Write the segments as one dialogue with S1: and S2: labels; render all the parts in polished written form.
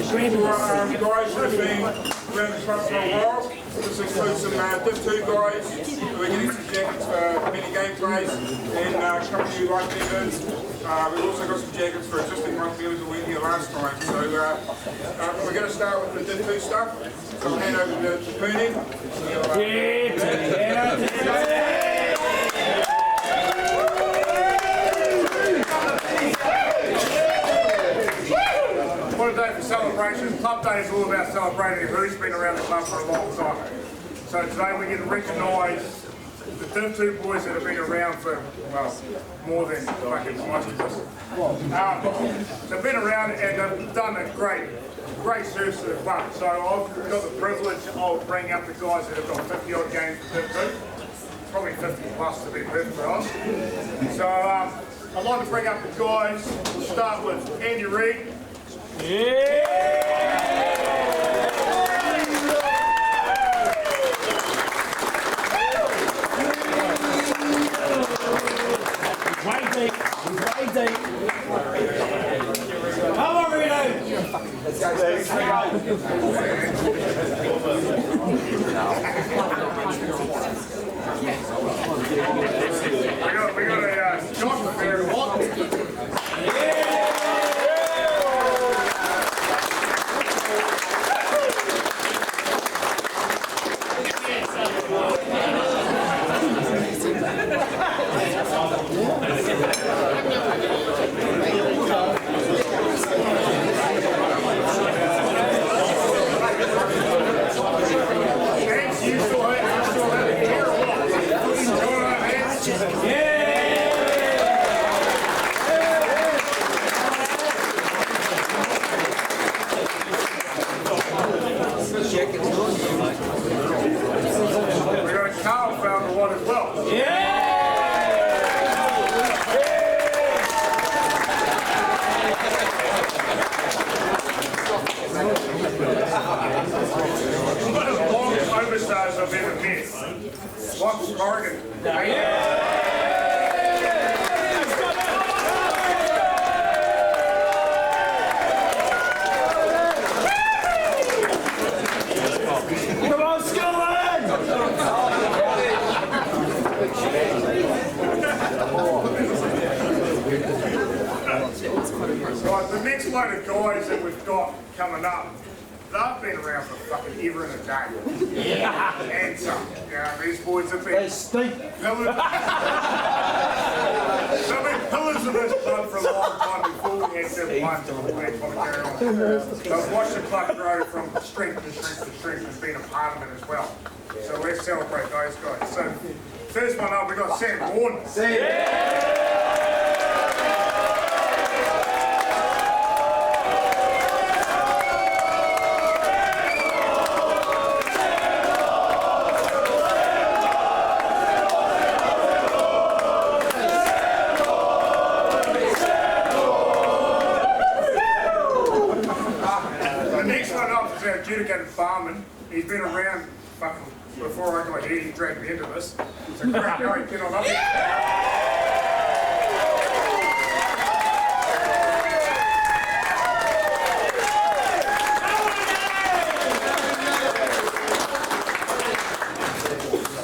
S1: guys who have been around the club for a while. This includes some Div 2 guys who are getting some jackets for many game plays and a couple of new rugby members. We've also got some jackets for existing rugby members who were here last time. So we're going to start with the Div 2 stuff. So I'll hand over to Pooney.
S2: What a day for celebration. Club Day is all about celebrating who's been around the club for a long time. So today we get to recognise the Div 2 boys that have been around for, well, more than fucking most of us. They've been around and they've done a great service to the club. So I've got the privilege of bringing up the guys that have got 50 odd games for Div 2. Probably 50 plus to be perfectly honest. So I'd like to bring up the guys. We'll start with Andy Reid.
S3: Come on, Reno! Let's
S2: We got a Josh there. We got Carl found the one as well. One of the longest oversized I've ever met. Watch Morgan.
S3: Come on, Scotland!
S2: Right, the next load of guys that we've got coming up, they've been around for fucking ever and a day. Yeah. And some. Yeah, these boys have been pillars. They've been pillars of this club for a long time before we had Div 1 They've watched the club grow from strength to strength to strength and been a part of it as well. So let's celebrate those guys. So first one up, we've got Sam Warren. Adjudicated Farman. He's been around fucking before I got here. He dragged me into this. It's a great guy. Get on up.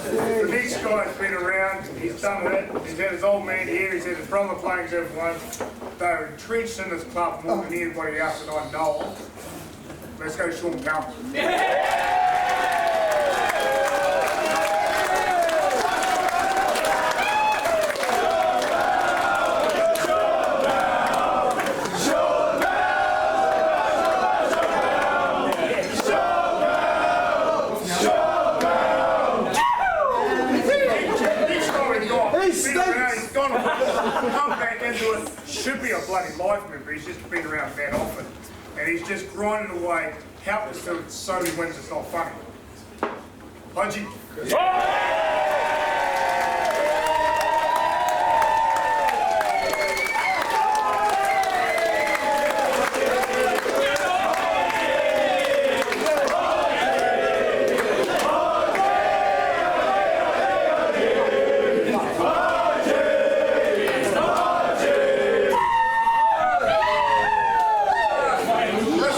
S2: The next guy's been around. He's done it. He's had his old man here. He's had his brother playing Div 1. They're entrenched in this club more than anybody else that I know of. Let's go Sean Powell. He's gone come back into it. Should be a bloody life member. He's just been around that often. And he's just grinding away, helpless to so many wins, it's not funny. Pudgy. This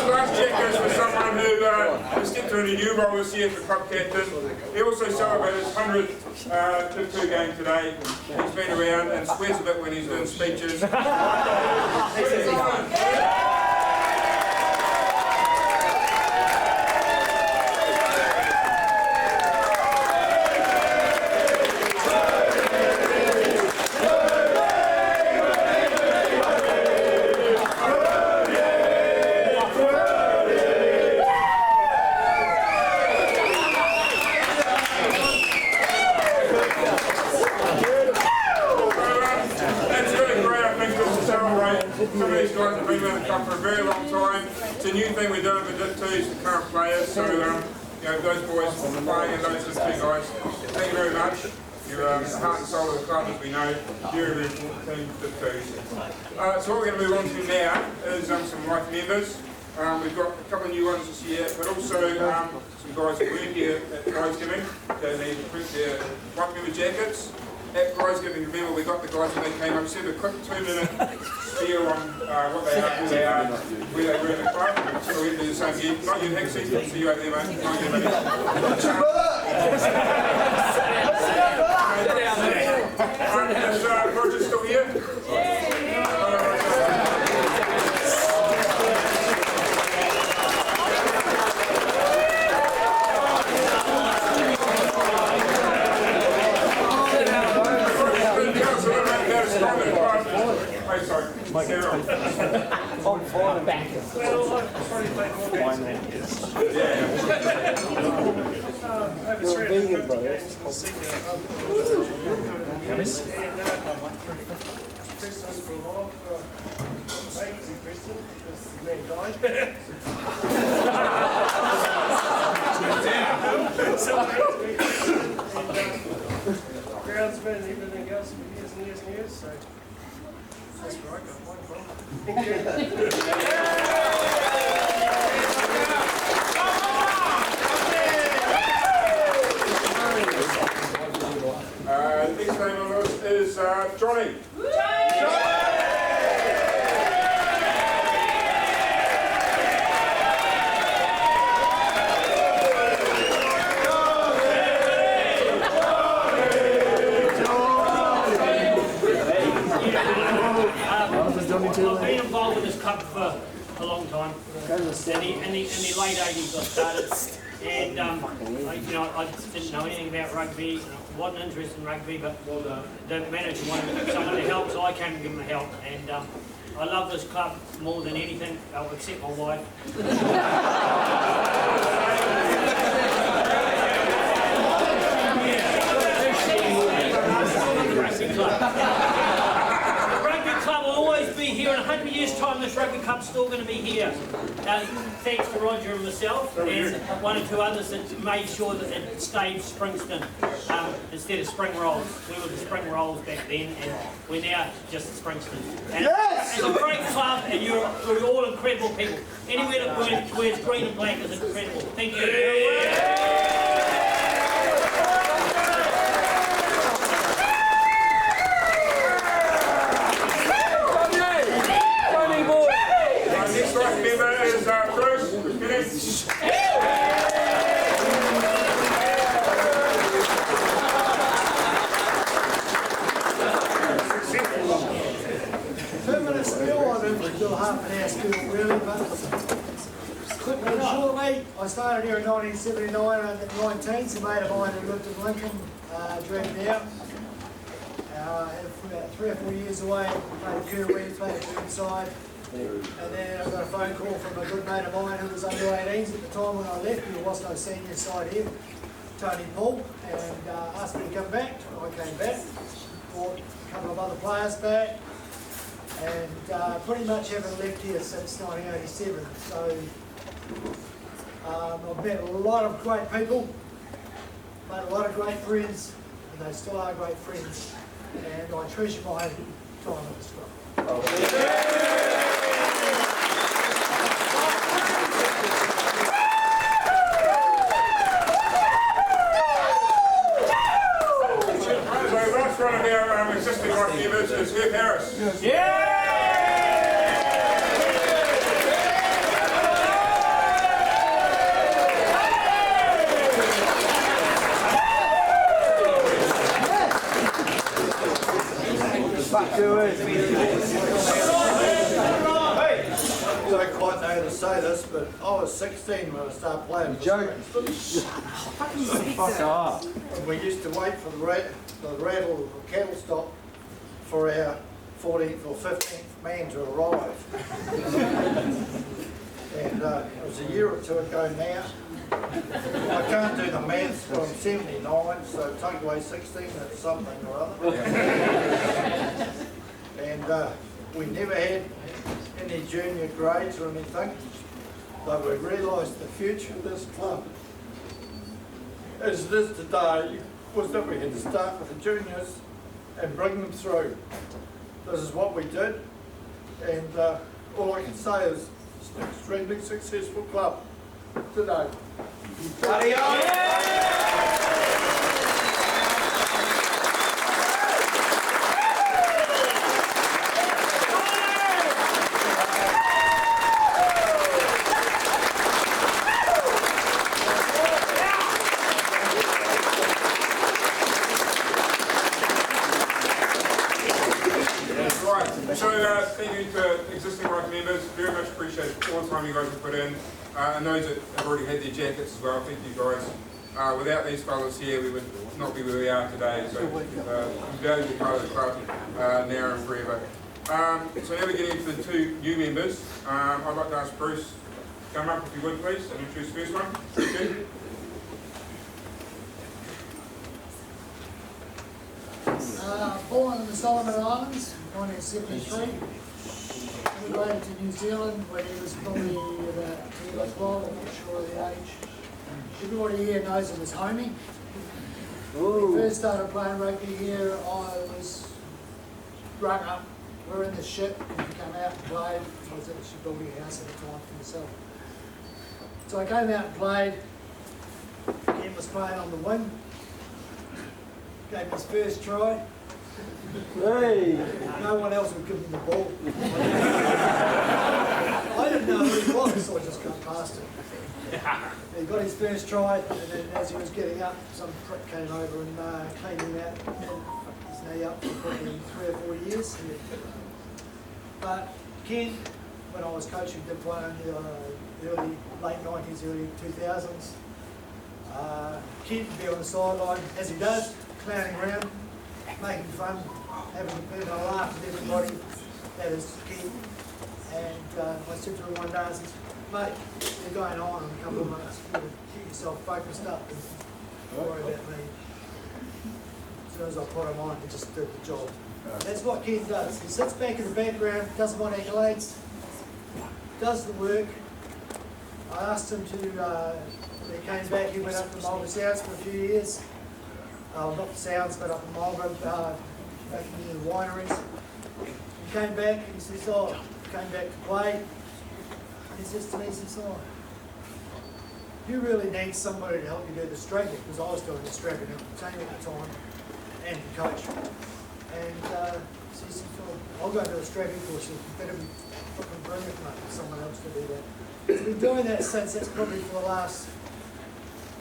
S2: last check
S1: into a new role this year for club captain. He also celebrated his 100th Div 2 game today. He's been around and swears a bit when he's doing speeches. Some of these guys have been with the club for a very long time. It's a new thing we're doing with Div 2s for current players. So, you know, those boys playing and those Div 2 guys, thank you very much. You're the heart and soul of the club, as we know. Very, very important team, Div 2s. So what we're going to move on to now is some life members. We've got a couple of new ones this year, but also some guys who weren't here at prize giving. They need to print their life member jackets. At prize giving, remember we got the guys when they came up, just have a quick 2-minute spiel on what they are, who they are, where they were in the club. So we can do the same again. Not you, Hexie. See you over there, mate. Not you, mate. Is Roger still here?
S4: Groundsman and everything else for years and years and years, so that's where I got mine from. Thank you.
S1: Next name on the list is Johnny.
S5: I've been involved with this club for a long time. In the late 80s I started, and I didn't know anything about rugby. I wasn't interested in rugby, but the manager wanted someone to help, so I came to give him a help. And I love this club more than anything, except my wife. Here in 100 years' time, this rugby club's still going to be here. Thanks to Roger and myself, and one or two others that made sure that it stayed Springston instead of Spring Rolls. We were the Spring Rolls back then, and we're now just Springston. And it's a great club, and you're all incredible people. Anywhere that wears green and black is incredible. Thank you.
S6: Half an hour school really, but quickly and shortly, I started here in 1979 under 19s. A mate of mine who lived in Lincoln dragged me out. For about 3 or 4 years away, played Kerwin, played inside. And then I got a phone call from a good mate of mine who was under 18s at the time when I left. There was no senior side here, Tony Paul, and asked me to come back. I came back, brought a couple of other players back. And pretty much haven't left here since 1987. So I've met a lot of great people, made a lot of great friends, and they still are great friends. And I treasure my time at this club.
S1: So last one of our existing life members is Herb Harris.
S3: Yeah!
S7: You don't quite know how to say this, but I was 16 when I started playing for Springs.
S3: Fuck off.
S7: And we used to wait for the rattle of the cattle stop for our 14th or 15th man to arrive. And it was a year or two ago now. I can't do the maths, but I'm 79, so take away 16, that's something or other. And we never had any junior grades or anything, but we realised the future of this club, as it is today, was that we had to start with the juniors and bring them through. This is what we did, and all I can say is it's an extremely successful club today.
S1: So thank you to existing rugby members, very much appreciate all the time you guys have put in, and those that have already had their jackets as well, thank you guys. Without these fellas here, we would not be where we are today, so I'm valued as part of the club now and forever. So now we're getting into the two new members. I'd like to ask Bruce to come up if you would please, and introduce the first one. Thank you.
S6: Born in the Solomon Islands, 1973. Immigrated to New Zealand when he was probably about 10 or 12, I'm not sure of the age. Everybody here knows him as Homie. When we first started playing rugby here, I was growing up. We were in the ship, and we came out and played. I was actually building a house at the time for myself. So I came out and played. Ken was playing on the wing. Gave him his first try.
S3: Hey!
S6: No one else would give him the ball. I didn't know who he was, so I just got past him. He got his first try, and then as he was getting up, some prick came over and cleaned him out. He's now up for probably 3 or 4 years. But Ken, when I was coaching, did play in the late 90s, early 2000s. Ken would be on the sideline, as he does, clowning around, making fun, having a bit of a laugh with everybody. That is Ken. And I said to him one day, I said, mate, you're going on in a couple of months. You better keep yourself focused up and don't worry about me. As soon as I put him on, he just did the job. That's what Ken does. He sits back in the background, doesn't want accolades, does the work. I asked him to, when he came back, he went up to Marlborough Sounds for a few years. Not the Sounds, but up in Marlborough, making the wineries. He came back and he says, came back to play. He says to me, he says, you really need somebody to help you do the strapping, because I was doing the strapping at the team at the time, and the coach. And so he said, I'll go to a strapping course, you better be fucking brilliant, mate, for someone else to do that. He's been doing that since, that's probably for the last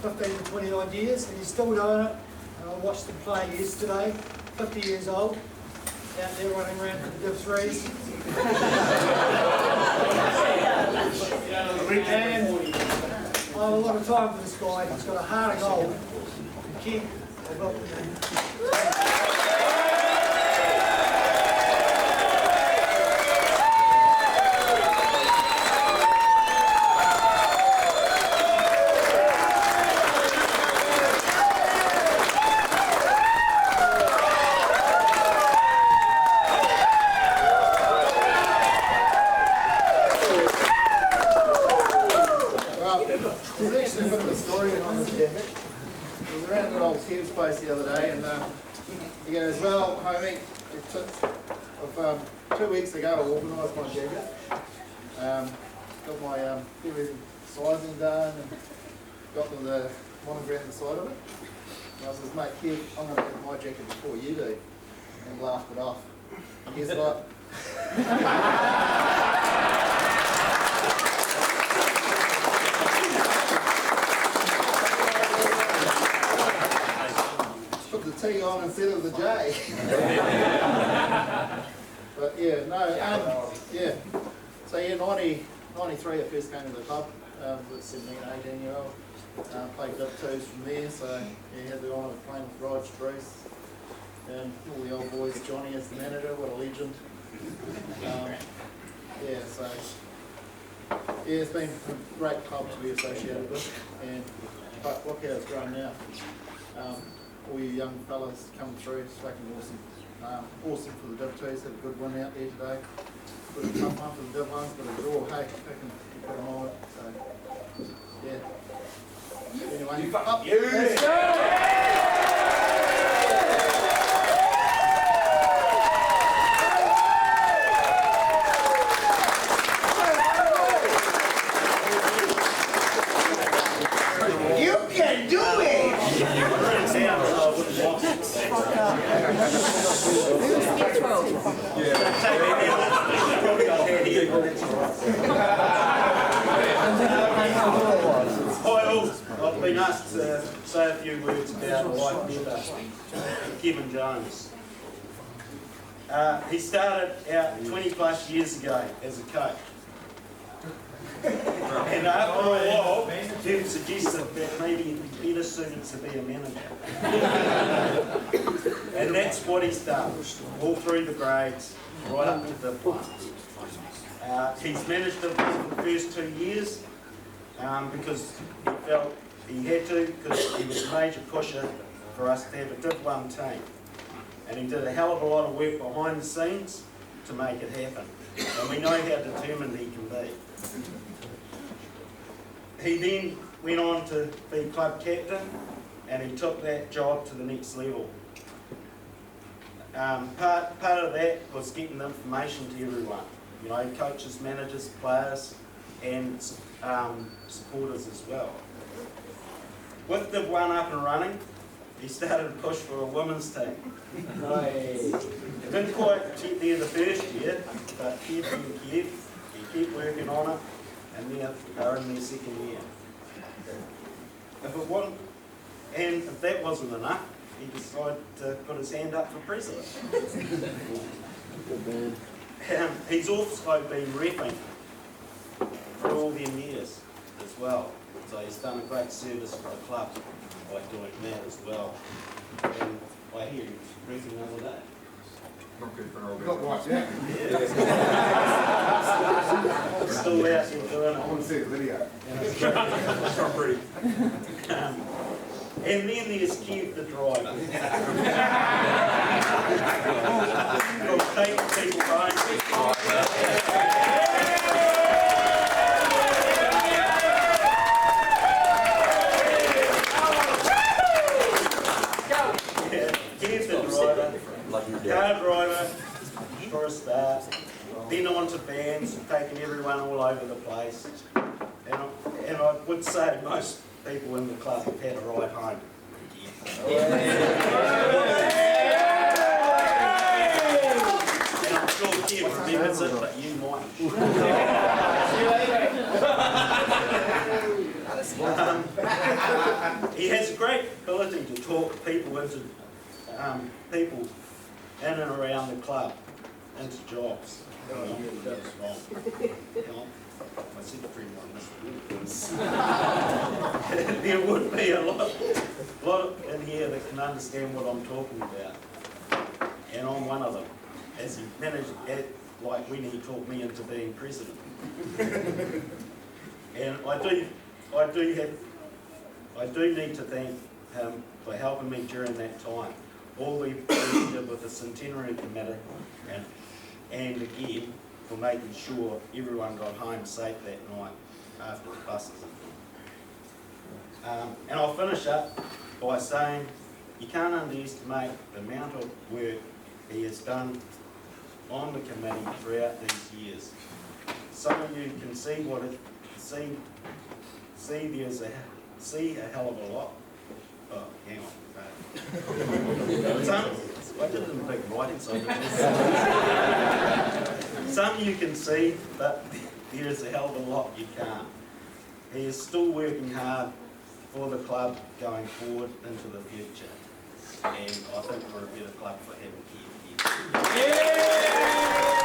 S6: 15 to 20 odd years, and he's still doing it. And I watched him play yesterday, 50 years old, out there running around for the Div 3s. And I have a lot of time for this guy. He's got a heart of gold. And Ken, I welcome him.
S7: There's actually a bit of a story on this jacket. We were around at old Ken's place the other day, and he goes, well, homie, it took, 2 weeks ago I organised my jacket. Got my everything sizing done, and got the monogram on the side of it. And I says, mate, Kev, I'm going to get my jacket before you do. And he laughed it off. And he's like, put the T on instead of the J. But yeah, no, yeah. So yeah, 93 I first came to the club, with 17, 18 year old. Played Div 2s from there, so yeah, had the honour of playing with Rog, Bruce, and all the old boys. Johnny as the manager, what a legend. Yeah, so yeah, it's been a great club to be associated with, and but look how it's grown now. All you young fellas coming through, it's fucking awesome. Awesome for the Div 2s, had a good win out there today. Good tough one for the Div 1s, but a draw, hey, they can put them on. So yeah. Anyway, up.
S3: Let's go!
S8: You can do it!
S9: I've been asked to say a few words about White Member, Kevin Jones. He started out 20 plus years ago as a coach. And after a while, Jim suggested that maybe he'd be better suited to be a manager. And that's what he's done, all through the grades, right up to Div 1. He's managed it for the first 2 years because he felt he had to, because he was a major pusher for us to have a Div 1 team. And he did a hell of a lot of work behind the scenes to make it happen. And we know how determined he can be. He then went on to be club captain, and he took that job to the next level. Part of that was getting the information to everyone, you know, coaches, managers, players, and supporters as well. With Div 1 up and running, he started to push for a women's team. It didn't quite get there the first year, but Kev and Kev, he kept working on it, and now they're in their second year. If that wasn't enough, he decided to put his hand up for president. He's also been reffing for all them years as well. So he's done a great service for the club by doing that as well. And I hear he's reffing the other day.
S1: Not good for an
S7: Got right, yeah.
S9: Still out here doing it.
S7: I want to see the video.
S1: It's not pretty.
S9: And then there's Kev the driver. From taking people home. Kev the driver. Car driver for a start, then on to bands, taking everyone all over the place. And I would say most people in the club have had a ride home. And I'm sure Kev remembers it, but you might. He has a great ability to talk people into people in and around the club into jobs. My secretary might miss the words. There would be a lot in here that can understand what I'm talking about, and I'm one of them. As he managed, like when he talked me into being president, and I do need to thank him for helping me during that time. All we did with the Centenary Committee, and again for making sure everyone got home safe that night after the buses. And I'll finish up by saying you can't underestimate the amount of work he has done on the committee throughout these years. Some of you can see see a hell of a lot. Oh, hang on. I did it in big writing, so some you can see, but there is a hell of a lot you can't. He is still working hard for the club going forward into the future, and I think we're a better club for having Kev here.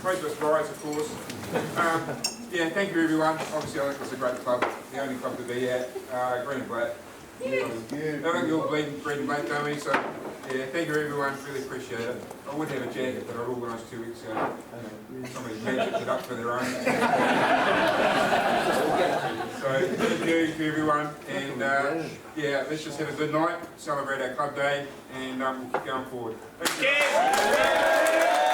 S1: Coach's Rise, of course. Yeah, thank you everyone. Obviously, I think it's a great club, the only club to be at, green and black. I think you all bleed green and black, don't we? So, yeah, thank you everyone, really appreciate it. I would have a jacket that I'd organised 2 weeks ago. Somebody magicked it up for their own. So, thank you everyone, and yeah, let's just have a good night, celebrate our club day, and we'll keep going forward. Thank you.